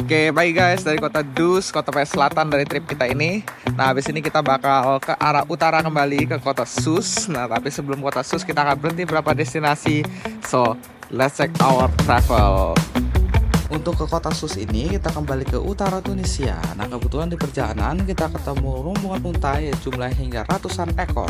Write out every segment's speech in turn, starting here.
Oke, baik guys, dari kota Dus, kota Paya Selatan dari trip kita ini. Nah, habis ini kita bakal ke arah utara kembali ke kota Sus. Nah, tapi sebelum kota Sus kita akan berhenti beberapa destinasi. So, let's check our travel. Untuk ke kota Sus ini kita kembali ke utara Tunisia. Nah, kebetulan di perjalanan kita ketemu rombongan unta yang jumlah hingga ratusan ekor.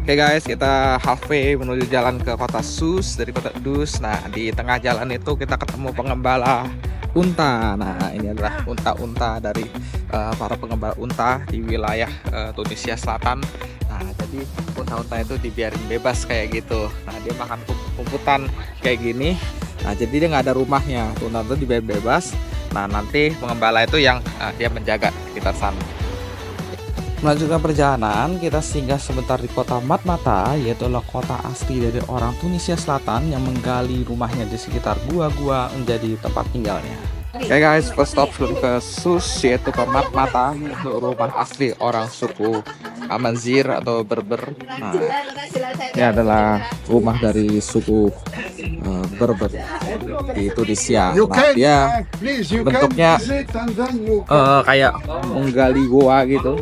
Oke guys, kita halfway menuju jalan ke kota Sus dari kota Dus. Nah, di tengah jalan itu kita ketemu pengembala unta. Nah, ini adalah unta-unta dari para pengembala unta di wilayah Tunisia Selatan. Nah, jadi unta-unta itu dibiarin bebas kayak gitu. Nah, dia makan rumput-rumputan kayak gini. Nah, jadi dia nggak ada rumahnya. Unta itu dibiarin bebas. Nah, nanti pengembala itu yang dia menjaga sekitar sana. Melanjutkan perjalanan, kita singgah sebentar di kota Matmata, yaitu kota asli dari orang Tunisia Selatan yang menggali rumahnya di sekitar gua-gua menjadi tempat tinggalnya. Oke guys, first stop ke Sus, yaitu ke Matmata, untuk rumah asli orang suku Amazigh atau Berber. Nah, ini adalah rumah dari suku Berber di Tunisia. Nah, dia bentuknya kayak menggali goa gitu,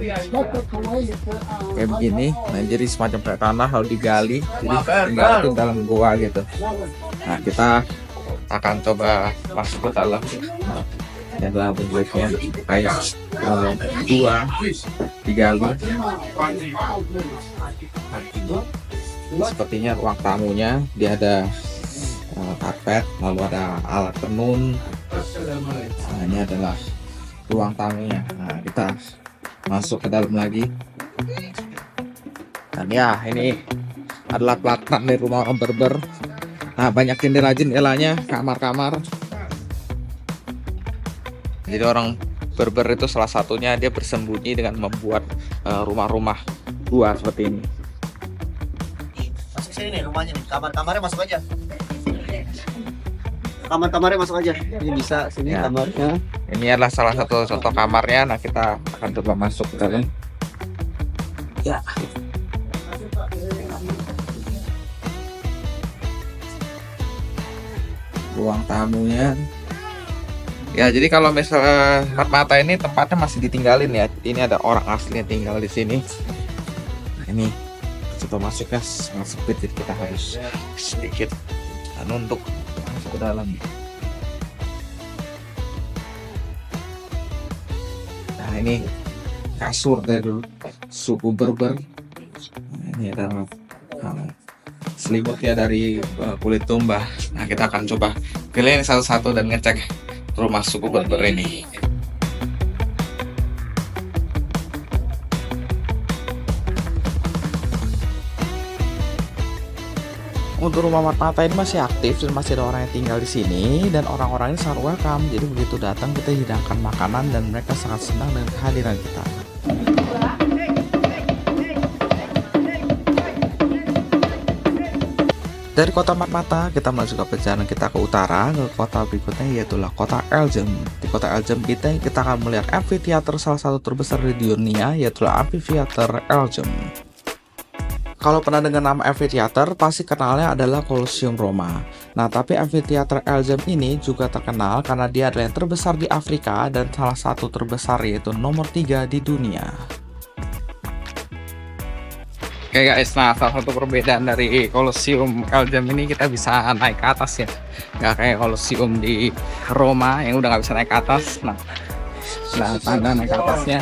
kayak begini. Nah, jadi semacam kayak tanah lalu digali, jadi tinggal dalam goa gitu. Nah, kita akan coba masuk ke dalam. Ini adalah bentuknya kayak gua digali. Sepertinya ruang tamunya dia ada karpet, lalu ada alat tenun. Nah, ini adalah ruang tamunya. Nah, kita masuk ke dalam lagi. Dan ya, ini adalah pelataran dari rumah orang Berber. Nah, banyak jendela-jendelanya, kamar-kamar. Jadi orang Berber itu salah satunya dia bersembunyi dengan membuat rumah-rumah gua seperti ini. Masuk sini nih rumahnya nih, kamar-kamarnya masuk aja. Kamar-kamarnya masuk aja. Ini bisa sini Ya. kamarnya. Ini adalah salah satu contoh kamarnya. Nah, kita akan coba masuk ke dalam. Ya. Ruang tamunya. Ya, jadi kalau misalnya Matmata ini tempatnya masih ditinggalin ya. Ini ada orang asli yang tinggal di sini. Nah, ini coba masuknya sangat sempit, jadi kita harus sedikit nunduk masuk ke dalam. Nah, ini kasur dari suku Berber. Nah, ini adalah selimutnya dari kulit domba. Nah, kita akan coba keliling satu-satu dan ngecek rumah suku Berber ini. Untuk rumah Matmata ini masih aktif dan masih ada orang yang tinggal di sini, dan orang-orang ini sangat welcome. Jadi begitu datang kita hidangkan makanan dan mereka sangat senang dengan kehadiran kita. Dari kota Matmata kita melanjutkan perjalanan kita ke utara ke kota berikutnya, yaitu kota Elgem. Di kota Elgem kita akan melihat amphitheater salah satu terbesar di dunia, yaitu Amphitheater Elgem. Kalau pernah dengar nama amphitheater, pasti kenalnya adalah Colosseum Roma. Nah, tapi amphitheater Elgem ini juga terkenal karena dia adalah yang terbesar di Afrika dan salah satu terbesar, yaitu nomor 3 di dunia. Oke guys, nah salah satu perbedaan dari Colosseum Elgem ini, kita bisa naik ke atas ya. Nggak kayak Colosseum di Roma yang udah nggak bisa naik ke atas. Nah, tanda naik ke atasnya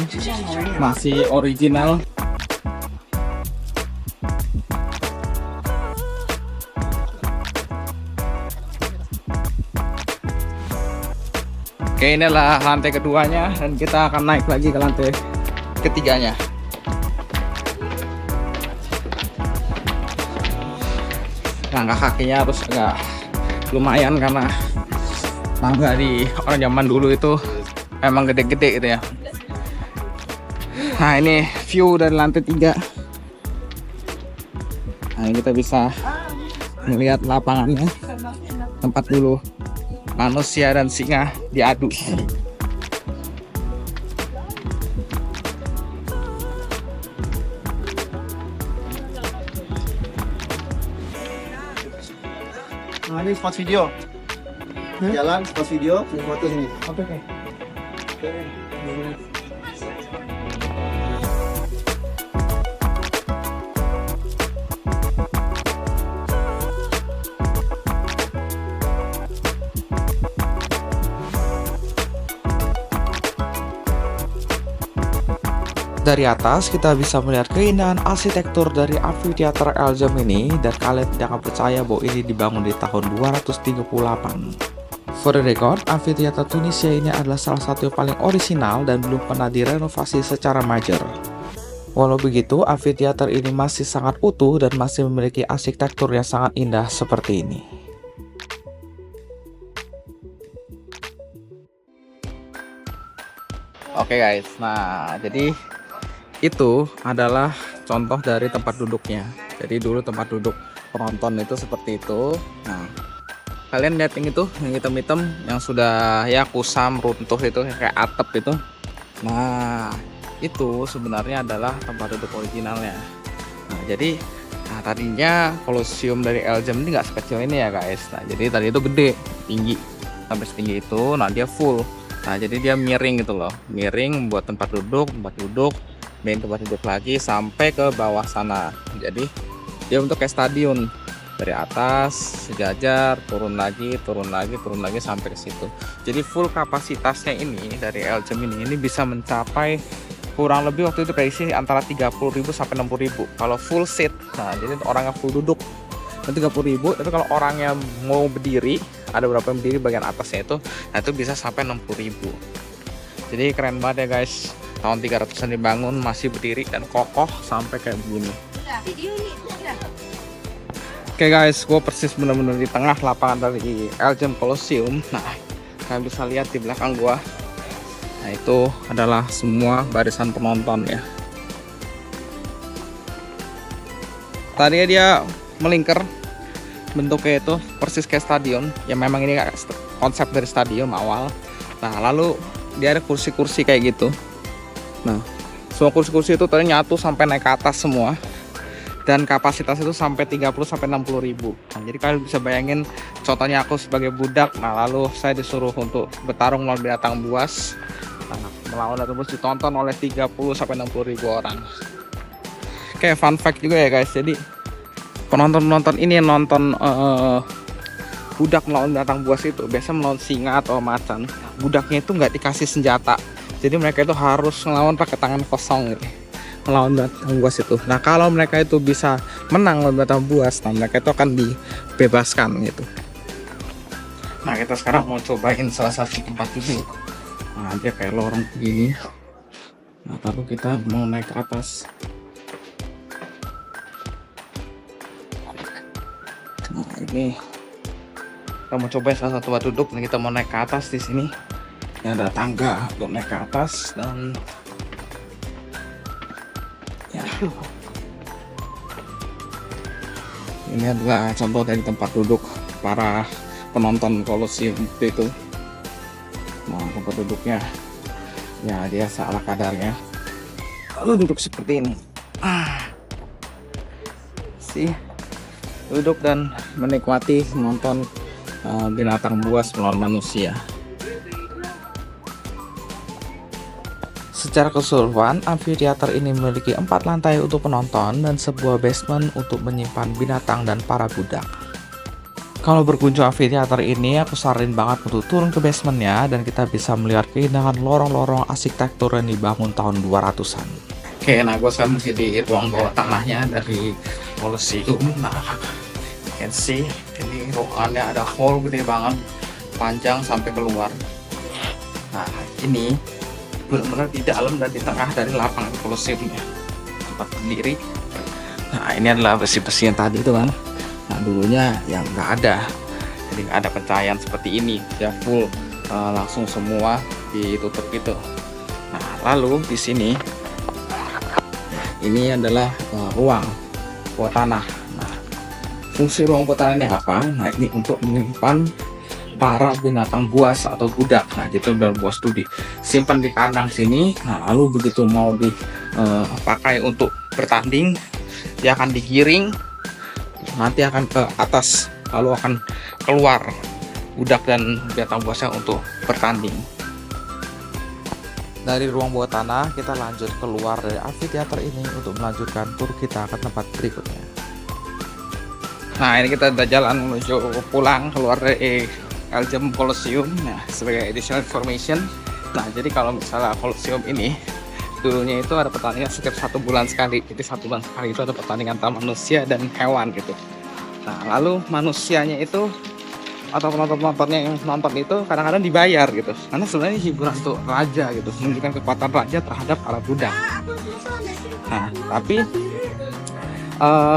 masih original. Oke, ini adalah lantai keduanya dan kita akan naik lagi ke lantai ketiganya. Langkah kakinya harus agak lumayan karena tangga di orang zaman dulu itu emang gede-gede gitu ya. Nah, ini view dari lantai 3. Nah, ini kita bisa melihat lapangannya, tempat dulu manusia dan singa diadu. Nah, ini spot video. Jalan spot video, foto sini. Oke. Dari atas kita bisa melihat keindahan arsitektur dari Amphitheater Elzem ini, dan kalian tidak akan percaya bahwa ini dibangun di tahun 238. For the record, Amphitheater Tunisia ini adalah salah satu yang paling orisinal dan belum pernah direnovasi secara major. Walau begitu, Amphitheater ini masih sangat utuh dan masih memiliki arsitektur yang sangat indah seperti ini. Oke guys, nah jadi itu adalah contoh dari tempat duduknya. Jadi dulu tempat duduk penonton itu seperti itu. Nah, kalian lihat yang itu, yang hitam-hitam, yang sudah ya kusam, runtuh itu, kayak atap itu. Nah, itu sebenarnya adalah tempat duduk originalnya. Nah, jadi tadinya Colosseum dari Elzem ini nggak sekecil ini ya guys. Nah, jadi tadi itu gede, tinggi, sampai setinggi itu. Nah, dia full. Nah, jadi dia miring gitu loh, miring buat tempat duduk, main tempat duduk lagi sampai ke bawah sana. Jadi dia untuk kayak stadion, dari atas sejajar, turun lagi sampai ke situ. Jadi full kapasitasnya ini dari Elzem ini bisa mencapai kurang lebih waktu itu prediksi antara 30.000 sampai 60.000 kalau full seat. Nah, jadi orangnya full duduk 30.000, tapi kalau orangnya mau berdiri, ada beberapa yang berdiri bagian atasnya itu, nah itu bisa sampai 60.000. Jadi keren banget ya guys, tahun 300-an dibangun, masih berdiri dan kokoh sampai kayak begini. Oke guys, gue persis bener-bener di tengah lapangan dari Elzem Colosseum. Nah, kalian bisa lihat di belakang gue, nah itu adalah semua barisan penonton ya. Tadinya dia melingkar, bentuknya itu persis kayak stadion ya, memang ini konsep dari stadion awal. Nah, lalu dia ada kursi-kursi kayak gitu. Nah, semua kursi-kursi itu tadi nyatu sampai naik ke atas semua, dan kapasitas itu sampai 30 sampai 60.000. Nah, jadi kalian bisa bayangin, contohnya aku sebagai budak, nah lalu saya disuruh untuk bertarung melawan binatang buas. Nah, melawan binatang buas ditonton oleh 30 sampai 60.000 orang. Kayak fun fact juga ya guys, jadi penonton ini yang nonton budak melawan binatang buas itu biasa melawan singa atau macan. Budaknya itu nggak dikasih senjata, jadi mereka itu harus ngelawan pakai tangan kosong gitu, melawan binatang buas itu. Nah, kalau mereka itu bisa menang melawan binatang buas, nah mereka itu akan dibebaskan gitu. Nah, kita sekarang mau cobain salah satu tempat duduk. Nah, dia kayak lorong begini. Nah, lalu kita mau naik ke atas. Nah, ini kita mau coba salah satu tempat duduk. Nah, kita mau naik ke atas di sini. Ini ada tangga untuk naik ke atas, dan ya, ini adalah contoh dari tempat duduk para penonton Colosseum itu. Nah, tempat duduknya ya dia salah kadarnya, lalu duduk seperti ini. Duduk dan menikmati menonton binatang buas melawan manusia. Secara keseluruhan, amphitheater ini memiliki 4 lantai untuk penonton dan sebuah basement untuk menyimpan binatang dan para budak. Kalau berkunjung amphitheater ini, aku saranin banget untuk turun ke basementnya, dan kita bisa melihat keindahan lorong-lorong arsitektur yang dibangun tahun 200-an. Oke, nah gue sekarang masih di ruang bawah tanahnya dari Colosseum. Nah, you can see ini ruangannya ada hall gede banget, panjang sampai keluar. Nah, ini benar-benar di dalam dan di tengah dari lapangan Colosseumnya, tempat berdiri. Nah, ini adalah besi-besi yang tadi itu kan. Nah, dulunya yang nggak ada, jadi nggak ada pencahayaan seperti ini, ya full langsung semua ditutup gitu. Nah, lalu di sini ini adalah ruang bawah tanah. Nah, fungsi ruang bawah tanah ini apa? Nah, ini untuk menyimpan para binatang buas atau budak. Nah, gitu, binatang buas itu disimpan di kandang sini. Nah, lalu begitu mau dipakai untuk bertanding, dia akan digiring, nanti akan ke atas, lalu akan keluar budak dan binatang buasnya untuk bertanding. Dari ruang bawah tanah kita lanjut keluar dari amphitheater ini untuk melanjutkan tur kita ke tempat berikutnya. Nah, ini kita udah jalan menuju pulang keluar dari Elgem Coliseum. Nah, sebagai additional information, nah jadi kalau misalnya Coliseum ini dulunya itu ada pertandingan setiap 1 bulan sekali. Jadi 1 bulan sekali itu ada pertandingan antara manusia dan hewan gitu. Nah, lalu manusianya itu atau penonton-penontonnya yang nonton itu kadang-kadang dibayar gitu, karena sebenarnya hiburan untuk raja gitu, menunjukkan kekuatan raja terhadap para budak. Nah, tapi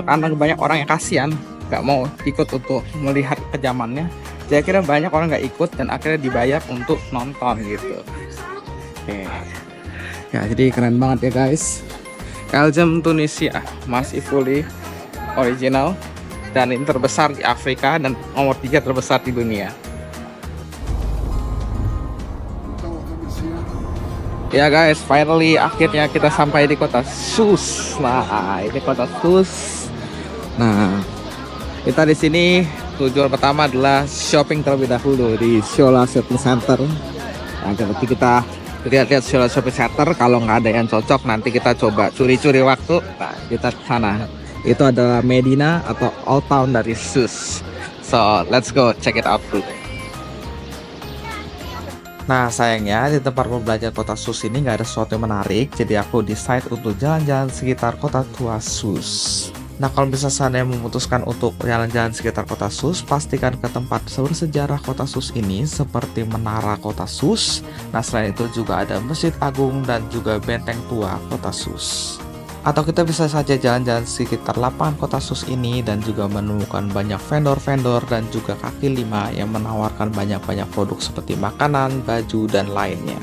karena banyak orang yang kasihan nggak mau ikut untuk melihat kejamannya, jadi akhirnya banyak orang nggak ikut dan akhirnya dibayar untuk nonton gitu. Oke. Ya, jadi keren banget ya guys. Elgem Tunisia masih fully original dan ini terbesar di Afrika dan nomor 3 terbesar di dunia. Ya guys, finally akhirnya kita sampai di kota Sousse. Nah, ini kota Sousse. Nah, kita di sini tujuan pertama adalah shopping terlebih dahulu di Shola Shopping Center. Nah, nanti kita lihat-lihat Shola Shopping Center. Kalau nggak ada yang cocok, nanti kita coba curi-curi waktu. Nah, kita ke sana. Itu adalah Medina atau Old Town dari Sousse. So, let's go check it out dulu. Nah, sayangnya di tempat pembelajaran kota Sousse ini nggak ada sesuatu yang menarik, jadi aku decide untuk jalan-jalan sekitar kota tua Sousse. Nah, kalau bisa saya memutuskan untuk jalan-jalan sekitar kota Sousse, pastikan ke tempat bersejarah kota Sousse ini seperti Menara Kota Sousse. Nah, selain itu juga ada Masjid Agung dan juga Benteng Tua Kota Sousse. Atau kita bisa saja jalan-jalan sekitar lapangan kota Sousse ini dan juga menemukan banyak vendor-vendor dan juga kaki lima yang menawarkan banyak-banyak produk seperti makanan, baju, dan lainnya.